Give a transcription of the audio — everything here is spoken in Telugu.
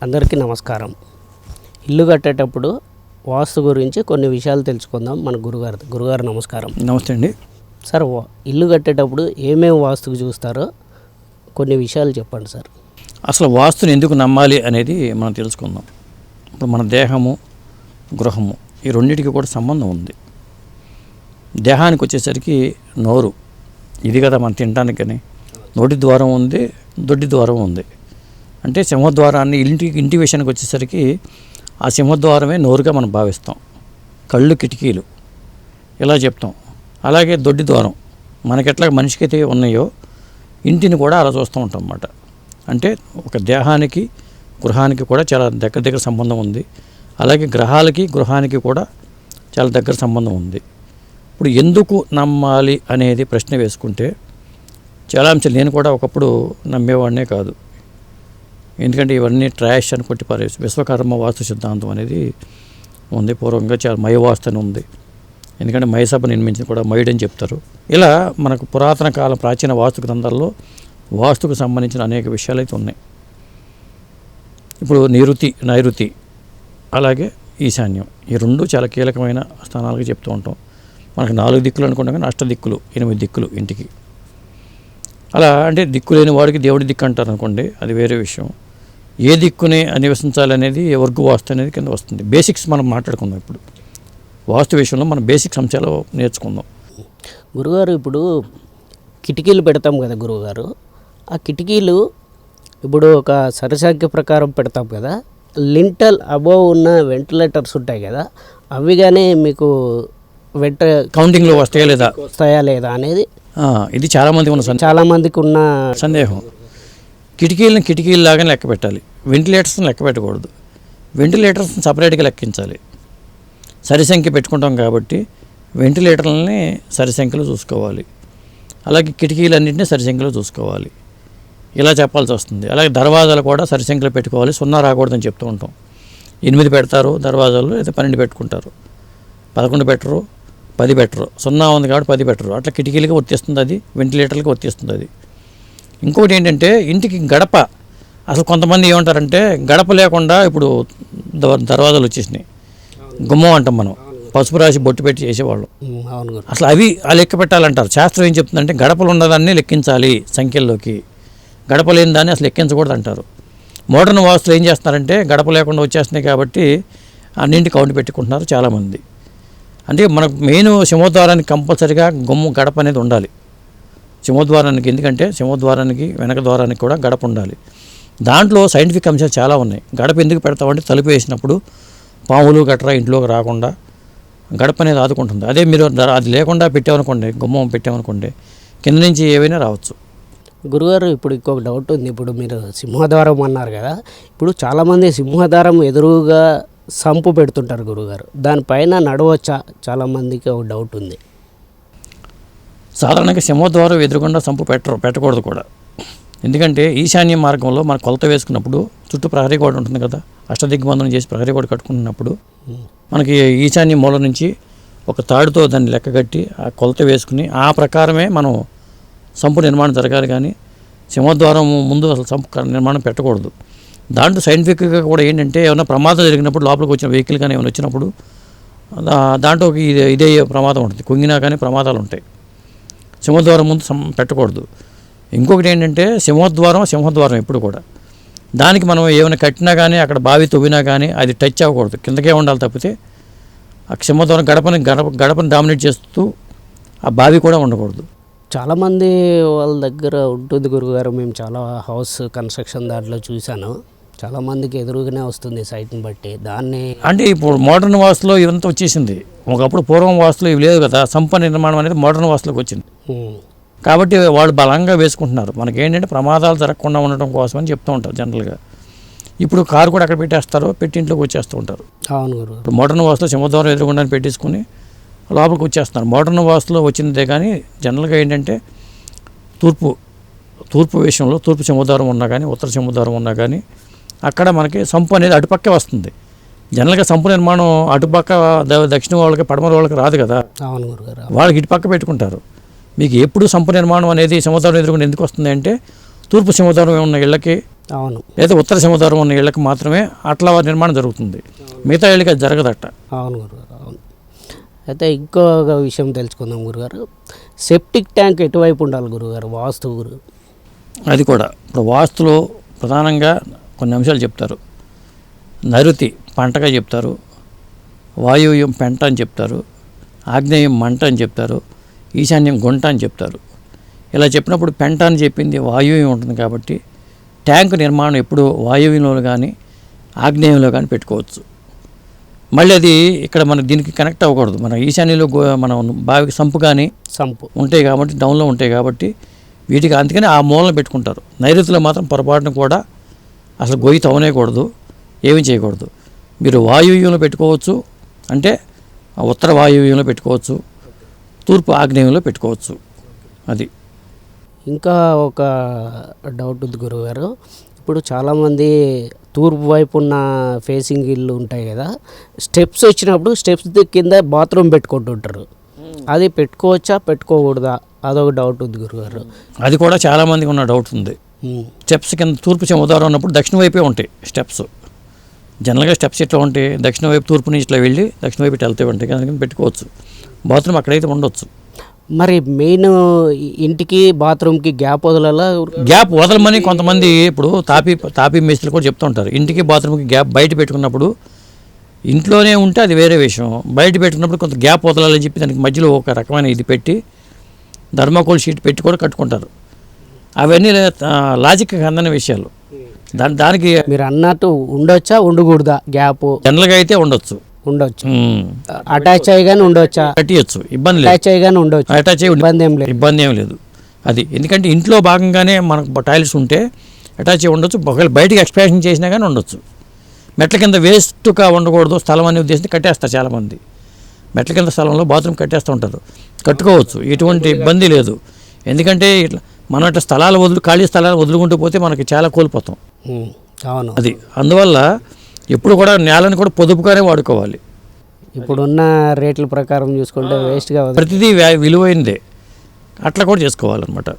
అందరికీ నమస్కారం. ఇల్లు కట్టేటప్పుడు వాస్తు గురించి కొన్ని విషయాలు తెలుసుకుందాం. మన గురుగారు నమస్కారం. నమస్తే అండి. సార్, ఇల్లు కట్టేటప్పుడు ఏమేమి వాస్తుకు చూస్తారో కొన్ని విషయాలు చెప్పండి సార్. అసలు వాస్తుని ఎందుకు నమ్మాలి అనేది మనం తెలుసుకుందాం. ఇప్పుడు మన దేహము, గృహము ఈ రెండింటికి కూడా సంబంధం ఉంది. దేహానికి వచ్చేసరికి నోరు, ఇది కదా మనం తినడానికని నోటి ద్వారం ఉంది, దొడ్డి ద్వారం ఉంది. అంటే సింహద్వారాన్ని ఇంటి విషయానికి వచ్చేసరికి ఆ సింహద్వారమే నోరుగా మనం భావిస్తాం. కళ్ళు, కిటికీలు ఇలా చెప్తాం. అలాగే దొడ్డి ద్వారం మనకెట్లా మనిషికైతే ఉన్నాయో ఇంటిని కూడా అలా చూస్తూ ఉంటాం అన్నమాట. అంటే ఒక దేహానికి, గృహానికి కూడా చాలా దగ్గర సంబంధం ఉంది. అలాగే గ్రహాలకి, గృహానికి కూడా చాలా దగ్గర సంబంధం ఉంది. ఇప్పుడు ఎందుకు నమ్మాలి అనేది ప్రశ్న వేసుకుంటే చాలా అంశాలు నేను కూడా ఒకప్పుడు నమ్మేవాడినే కాదు. ఎందుకంటే ఇవన్నీ ట్రాష్ అని కొట్టి పారేసి విశ్వకర్మ వాస్తు సిద్ధాంతం అనేది ఉంది. పూర్వంగా చాలా మయవాస్తు అని ఉంది. ఎందుకంటే మయసభ నిర్మించింది కూడా మయుడని చెప్తారు. ఇలా మనకు పురాతన కాలం ప్రాచీన వాస్తు గ్రంథాల్లో వాస్తుకు సంబంధించిన అనేక విషయాలు అయితే ఉన్నాయి. ఇప్పుడు నైరుతి అలాగే ఈశాన్యం ఈ రెండు చాలా కీలకమైన స్థానాలుగా చెప్తూ ఉంటాం. మనకు 4 దిక్కులు అనుకుంటాం కానీ 8 దిక్కులు 8 దిక్కులు ఇంటికి. అలా అంటే దిక్కు లేని వాడికి దేవుడి దిక్కు అంటారు అనుకోండి, అది వేరే విషయం. ఏ దిక్కుని నివసించాలనేది వర్గు వాస్తు అనేది కింద వస్తుంది. బేసిక్స్ మనం మాట్లాడుకుందాం. ఇప్పుడు వాస్తు విషయంలో మనం బేసిక్స్ అంశాలు నేర్చుకుందాం. గురుగారు, ఇప్పుడు కిటికీలు పెడతాం కదా గురువుగారు, ఆ కిటికీలు ఇప్పుడు ఒక సరిసంఖ్య ప్రకారం పెడతాం కదా, లింటల్ అబోవ్ ఉన్న వెంటిలేటర్స్ ఉంటాయి కదా, అవి కానీ మీకు కౌంటింగ్లో వస్తాయా లేదా అనేది ఇది చాలా మందికి ఉన్న సందేహం. కిటికీలాగానే లెక్క పెట్టాలి, వెంటిలేటర్స్ని లెక్క పెట్టకూడదు. వెంటిలేటర్స్ని సపరేట్గా లెక్కించాలి. సరిసంఖ్య పెట్టుకుంటాం కాబట్టి వెంటిలేటర్లని సరిసంఖ్యలో చూసుకోవాలి. అలాగే కిటికీలన్నింటినీ సరిసంఖ్యలో చూసుకోవాలి. ఇలా చెప్పాల్సి వస్తుంది. అలాగే దర్వాజాలు కూడా సరిసంఖ్యలో పెట్టుకోవాలి. 0 రాకూడదని చెప్తూ ఉంటాం. 8 పెడతారు దర్వాజాలు, లేదా 12 పెట్టుకుంటారు. 11 పెట్టరు, 10 పెట్టరు. 0 ఉంది కాబట్టి 10 పెట్టరు. అట్లా కిటికీలకి వర్తిస్తుంది, అది వెంటిలేటర్లకి వర్తిస్తుంది. అది ఇంకొకటి ఏంటంటే ఇంటికి గడప. అసలు కొంతమంది ఏమంటారంటే గడప లేకుండా ఇప్పుడు దర్వాజాలు వచ్చేసినాయి, గుమ్మం అంటాం మనం, పసుపు రాసి బొట్టు పెట్టి చేసేవాళ్ళు. అసలు అవి లెక్క పెట్టాలంటారు. శాస్త్రం ఏం చెప్తుందంటే గడపలు ఉన్నదాన్ని లెక్కించాలి సంఖ్యల్లోకి, గడప లేని దాన్ని అసలు లెక్కించకూడదు అంటారు. మోడర్న్ వాస్తులు ఏం చేస్తున్నారంటే గడప లేకుండా వచ్చేస్తున్నాయి కాబట్టి అన్నింటి కౌంట్ పెట్టుకుంటున్నారు చాలామంది. అంటే మనకు మెయిన్ సింహద్వారానికి కంపల్సరీగా గడప అనేది ఉండాలి సింహద్వారానికి. ఎందుకంటే సింహద్వారానికి వెనక ద్వారానికి కూడా గడప ఉండాలి. దాంట్లో సైంటిఫిక్ అంశాలు చాలా ఉన్నాయి. గడప ఎందుకు పెడతామంటే తలుపు వేసినప్పుడు పాములు గట్రా ఇంట్లోకి రాకుండా గడప అనేది ఆదుకుంటుంది. అదే మీరు అది లేకుండా పెట్టామనుకోండి, గుమ్మం పెట్టామనుకోండి, కింద నుంచి ఏవైనా రావచ్చు. గురుగారు, ఇప్పుడు ఇంకొక డౌట్ ఉంది. ఇప్పుడు మీరు సింహద్వారం అన్నారు కదా, ఇప్పుడు చాలామంది సింహద్వారం ఎదురుగా సంపు పెడుతుంటారు గురుగారు, దానిపైన నడవచ్చా? చాలామందికి ఒక డౌట్ ఉంది. సాధారణంగా సింహద్వారం ఎదురుకుండా సంపు పెట్టకూడదు కూడా. ఎందుకంటే ఈశాన్య మార్గంలో మనం కొలత వేసుకున్నప్పుడు చుట్టూ ప్రహరీ గోడ ఉంటుంది కదా, అష్టదిగ్బంధనం చేసి ప్రహరీ గోడ కట్టుకున్నప్పుడు మనకి ఈశాన్య మూల నుంచి ఒక తాడుతో దాన్ని లెక్క కట్టి ఆ కొలత వేసుకుని ఆ ప్రకారమే మనం సంపు నిర్మాణం జరగాలి. కానీ సింహద్వారం ముందు అసలు సంపు నిర్మాణం పెట్టకూడదు. దాంట్లో సైంటిఫిక్గా కూడా ఏంటంటే ఏమైనా ప్రమాదం జరిగినప్పుడు, లోపలికి వచ్చిన వెహికల్ కానీ ఏమైనా వచ్చినప్పుడు దాంట్లో ఇదే ప్రమాదం ఉంటుంది. కుంగినా కానీ ప్రమాదాలు ఉంటాయి. సింహద్వారం ముందు పెట్టకూడదు. ఇంకొకటి ఏంటంటే సింహద్వారం ఎప్పుడు కూడా దానికి మనం ఏమైనా కట్టినా కానీ అక్కడ బావి తవ్వినా కానీ అది టచ్ అవ్వకూడదు, కిందకే ఉండాలి. తప్పితే ఆ సింహద్వారం గడపని డామినేట్ చేస్తూ ఆ బావి కూడా ఉండకూడదు. చాలామంది వాళ్ళ దగ్గర ఉంటుంది గురుగారు, మేము చాలా హౌస్ కన్స్ట్రక్షన్ దాంట్లో చూశాను, చాలామందికి ఎదురుగానే వస్తుంది సైట్ని బట్టి. దాన్ని అంటే ఇప్పుడు మోడర్న్ వాస్తులో ఇదంతా వచ్చేసింది. ఒకప్పుడు పూర్వం వాస్తులో ఇవి లేదు కదా. సంప నిర్మాణం అనేది మోడర్న్ వాస్తులోకి వచ్చింది కాబట్టి వాళ్ళు బలంగా వేసుకుంటున్నారు. మనకేంటంటే ప్రమాదాలు జరగకుండా ఉండటం కోసం అని చెప్తూ ఉంటారు జనరల్గా. ఇప్పుడు కారు కూడా అక్కడ పెట్టేస్తారు, పెట్టి ఇంట్లోకి వచ్చేస్తూ ఉంటారు. అవును గురు. ఇప్పుడు మోడర్న్ వాస్తులో సింహద్వారం ఎదురుకుండా పెట్టేసుకుని లోపలికి వచ్చేస్తున్నారు. మోడర్న్ వాస్తులో వచ్చిందే కానీ జనరల్గా ఏంటంటే తూర్పు విషయంలో తూర్పు సింహద్వారం ఉన్నా కానీ, ఉత్తర సింహద్వారం ఉన్నా కానీ అక్కడ మనకి సంపు అనేది అటుపక్కే వస్తుంది. జనరల్గా సంపు నిర్మాణం అటుపక్క దక్షిణ వాళ్ళకి, పడమర వాళ్ళకి రాదు కదా. అవును గురుగారు. వాళ్ళకి ఇటుపక్క పెట్టుకుంటారు. మీకు ఎప్పుడు సంపు నిర్మాణం అనేది సింహద్వారం ఎదురుకుండా ఎందుకు వస్తుంది అంటే తూర్పు సింహద్వారం ఉన్న ఇళ్ళకి అవును లేదా ఉత్తర సముద్రం ఉన్న ఇళ్ళకి మాత్రమే అట్లా నిర్మాణం జరుగుతుంది, మిగతా ఇళ్ళకి అది జరగదట. అవును గురుగారు అవును. అయితే ఇంకొక విషయం తెలుసుకుందాం గురుగారు, సెప్టిక్ ట్యాంక్ ఎటువైపు ఉండాలి గురుగారు వాస్తు గురు? అది కూడా ఇప్పుడు వాస్తులో ప్రధానంగా కొన్ని అంశాలు చెప్తారు. నైరుతి పంటగా చెప్తారు, వాయువ్యం పెంట అని చెప్తారు, ఆగ్నేయం మంట అని చెప్తారు, ఈశాన్యం గుంట అని చెప్తారు. ఇలా చెప్పినప్పుడు పెంట అని చెప్పింది వాయువ్యం ఉంటుంది కాబట్టి ట్యాంక్ నిర్మాణం ఎప్పుడు వాయువ్యంలో కానీ ఆగ్నేయంలో కానీ పెట్టుకోవచ్చు. మళ్ళీ అది ఇక్కడ మన దీనికి కనెక్ట్ అవ్వకూడదు. మన ఈశాన్యంలో మనం బావికి సంపు కానీ సంపు ఉంటాయి కాబట్టి డౌన్లో ఉంటాయి కాబట్టి వీటికి అందుకని ఆ మూలను పెట్టుకుంటారు. నైరుతిలో మాత్రం పొరపాటును కూడా అసలు గొయ్యి తవ్వనేయకూడదు, ఏమీ చేయకూడదు. మీరు వాయువ్యంలో పెట్టుకోవచ్చు, అంటే ఉత్తర వాయువ్యంలో పెట్టుకోవచ్చు, తూర్పు ఆగ్నేయంలో పెట్టుకోవచ్చు. అది ఇంకా ఒక డౌట్ ఉంది గురుగారు, ఇప్పుడు చాలామంది తూర్పు వైపు ఉన్న ఫేసింగ్ ఇల్లు ఉంటాయి కదా, స్టెప్స్ వచ్చినప్పుడు స్టెప్స్ కింద బాత్రూమ్ పెట్టుకుంటుంటారు, అది పెట్టుకోవచ్చా పెట్టుకోకూడదా అదొక డౌట్ ఉంది గురుగారు. అది కూడా చాలామందికి ఉన్న డౌట్ ఉంది. స్టెప్స్ కింద తూర్పు సముద్రం ఉన్నప్పుడు దక్షిణ వైపే ఉంటాయి స్టెప్స్. జనరల్గా స్టెప్స్ ఇట్లా ఉంటాయి, దక్షిణ వైపు తూర్పు నుంచి ఇట్లా వెళ్ళి దక్షిణ వైపు ఇట్లా వెళ్తే ఉంటాయి, అందుకని పెట్టుకోవచ్చు. బాత్రూమ్ అక్కడైతే ఉండొచ్చు. మరి మెయిన్ ఇంటికి బాత్రూమ్కి గ్యాప్ వదలాలా? గ్యాప్ వదలమని కొంతమంది ఇప్పుడు తాపీ మేస్త్రులు కూడా చెప్తూ ఉంటారు. ఇంటికి బాత్రూమ్కి గ్యాప్ బయట పెట్టుకున్నప్పుడు, ఇంట్లోనే ఉంటే అది వేరే విషయం, బయట పెట్టుకున్నప్పుడు కొంత గ్యాప్ వదలాలని చెప్పి దానికి మధ్యలో ఒక రకమైన ఇది పెట్టి థర్మాకోల్ షీట్ పెట్టి కూడా కట్టుకుంటారు. అవన్నీ లాజిక్ అందని విషయాలు. దానికి మీరు అన్నట్టు ఉండొచ్చా ఉండకూడదా గ్యాప్? జనరల్గా అయితే ఉండొచ్చు, ఉండొచ్చు. అటాచ్ అయ్యగానే ఉండొచ్చా? కట్టియచ్చు, ఇబ్బంది లేదు. అటాచ్ అయ్యగానే ఉండొచ్చు, అటాచ్ అయ్యి ఇబ్బంది ఏం లేదు. ఇబ్బంది ఏం లేదు. అది ఎందుకంటే ఇంట్లో భాగంగానే మనకు టాయిలెట్స్ ఉంటే అటాచ్ అయ్యి ఉండొచ్చు. ఒకవేళ బయటికి ఎక్స్పాన్షన్ చేసినా కానీ ఉండొచ్చు. మెట్ల కింద వేస్ట్గా ఉండకూడదు స్థలం అనే ఉద్దేశంతో కట్టేస్తారు చాలామంది. మెట్ల కింద స్థలంలో బాత్రూమ్ కట్టేస్తూ ఉంటారు. కట్టుకోవచ్చు, ఎటువంటి ఇబ్బంది లేదు. ఎందుకంటే ఇట్లా మనం ఇట్లా ఖాళీ స్థలాలు వదులుకుంటూ పోతే మనకి చాలా కోల్పోతాం. అవును, అది అందువల్ల ఎప్పుడు కూడా నేలని కూడా పొదుపుగానే వాడుకోవాలి. ఇప్పుడున్న రేట్ల ప్రకారం చూసుకుంటే వేస్ట్గా ప్రతిదీ విలువైనదే, అట్లా కూడా చేసుకోవాలన్నమాట.